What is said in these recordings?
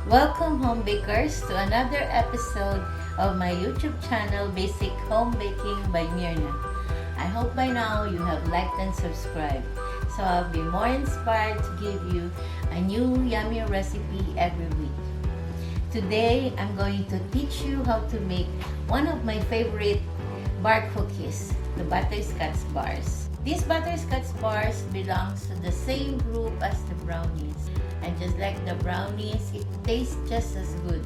Welcome home bakers to another episode of my YouTube channel Basic Homebaking by Myrna. I hope by now you have liked and subscribed so I'll be more inspired to give you a new yummy recipe every week. Today I'm going to teach you how to make one of my favorite bar cookies, the butterscotch bars. These butterscotch bars belongs to the same group as the brownies. And just like the brownies, it tastes just as good.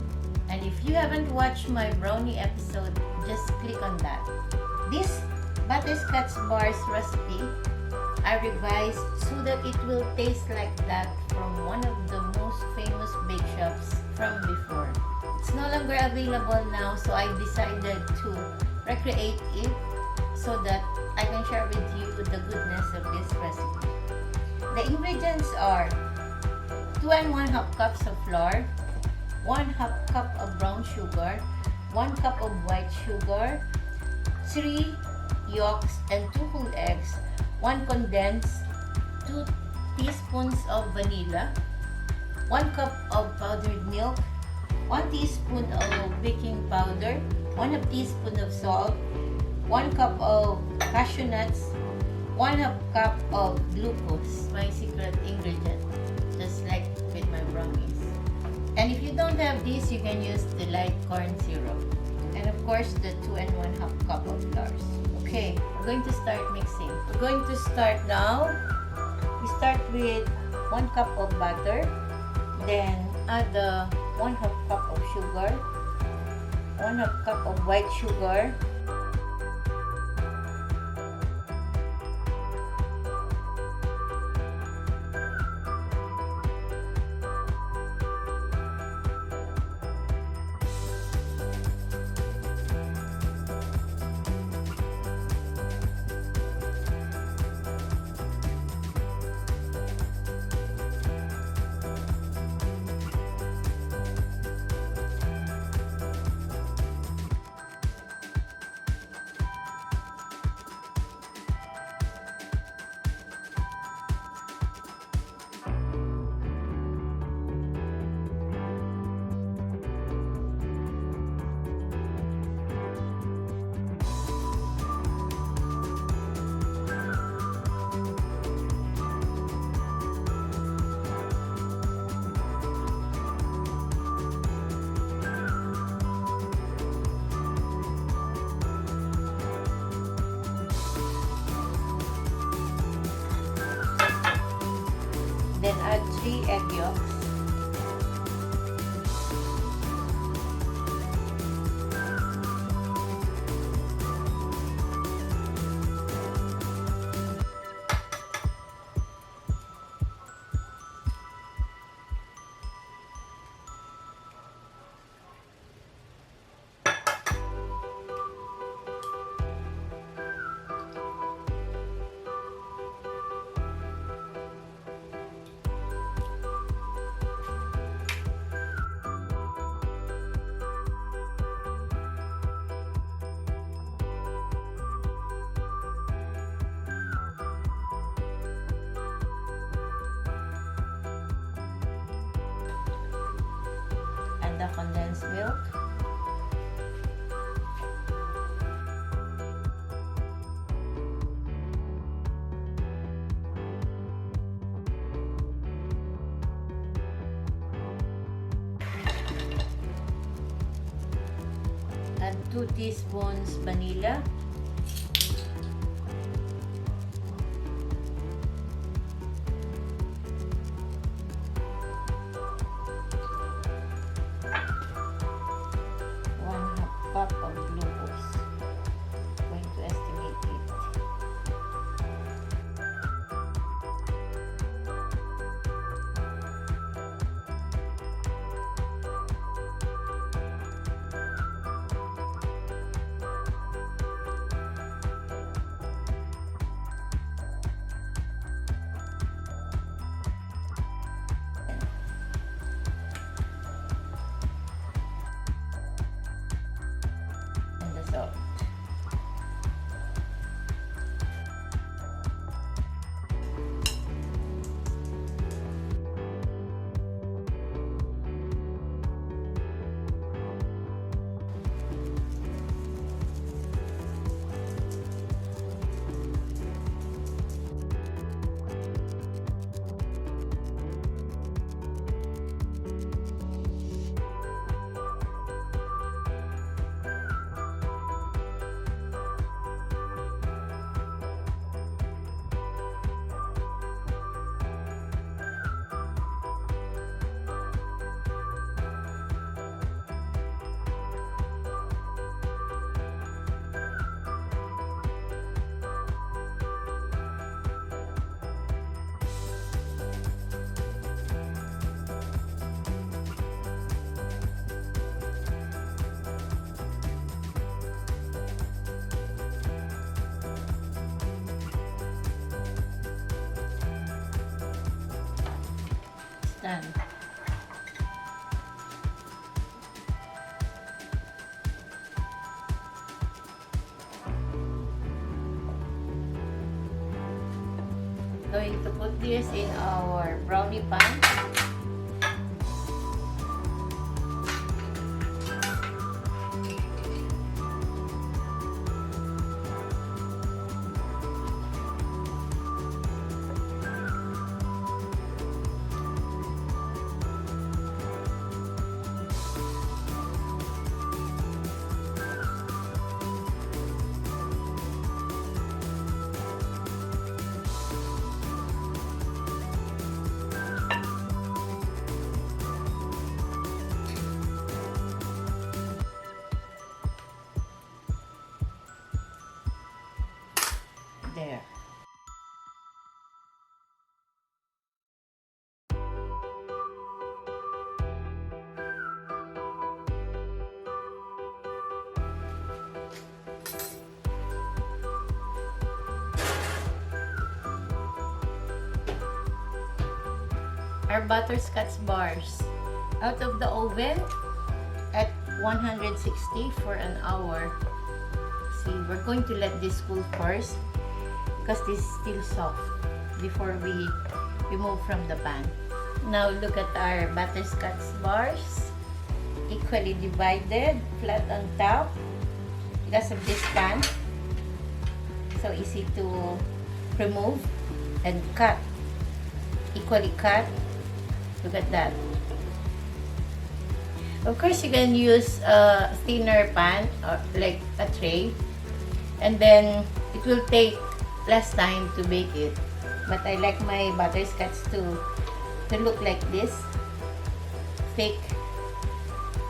And if you haven't watched my brownie episode, just click on that. This butterscotch bars recipe, I revised so that it will taste like that from one of the most famous bake shops from before. It's no longer available now, so I decided to recreate it so that I can share with you the goodness of this recipe. The ingredients are 2 1/2 cups of flour, 1/2 cup of brown sugar, 1 cup of white sugar, 3 yolks and 2 whole eggs, 1 condensed, 2 teaspoons of vanilla, 1 cup of powdered milk, 1 teaspoon of baking powder, 1 teaspoon of salt, 1 cup of cashew nuts, 1/2 cup of glucose, my secret ingredient, just like with my brownies. And if you don't have this, you can use the light corn syrup. And of course, the 2 1/2 cup of flour. Okay, we're going to start mixing. We're going to start now. We start with 1 cup of butter, then add the 1/2 cup of sugar, 1/2 cup of white sugar, then add 3 egg yolks, and the condensed milk, add 2 teaspoons vanilla, cup of glucose. I'm going to estimate it. done. Going to put this in our brownie pan. There. Our butterscotch bars out of the oven at 160 for an hour. See, we're going to let this cool first because this is still soft before we remove from the pan. Now look at our butterscotch bars, equally divided, flat on top because of this pan. So easy to remove and cut, equally cut. Look at that. Of course, you can use a thinner pan or like a tray, and then it will take less time to bake it. But I like my butterscotch to look like this, thick,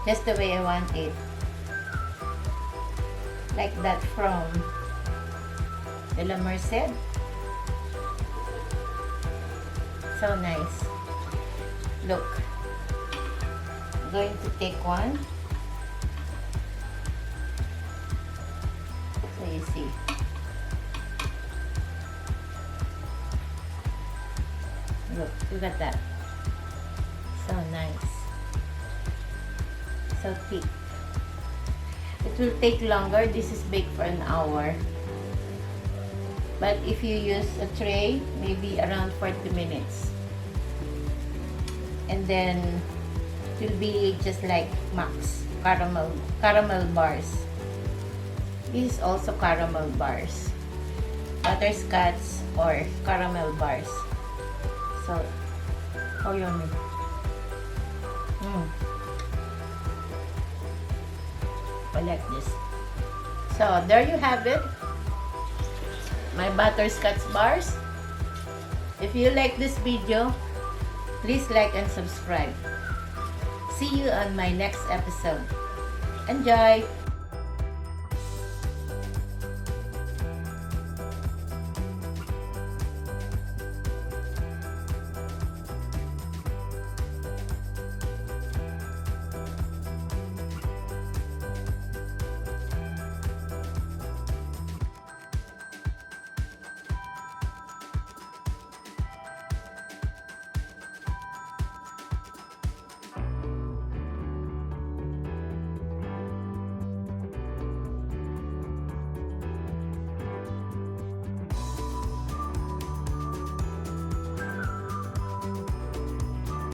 just the way I want it, like that from De La Merced. So nice. Look, I'm going to take one. So you see. Look at that. So nice. So thick. It will take longer. This is baked for an hour. But if you use a tray, maybe around 40 minutes. And then it will be just like Max caramel bars. This is also caramel bars, butterscotch or caramel bars. So how yummy. I like this. So there you have it, my butterscotch bars. If you like this video, please like and subscribe. See you on my next episode. Enjoy!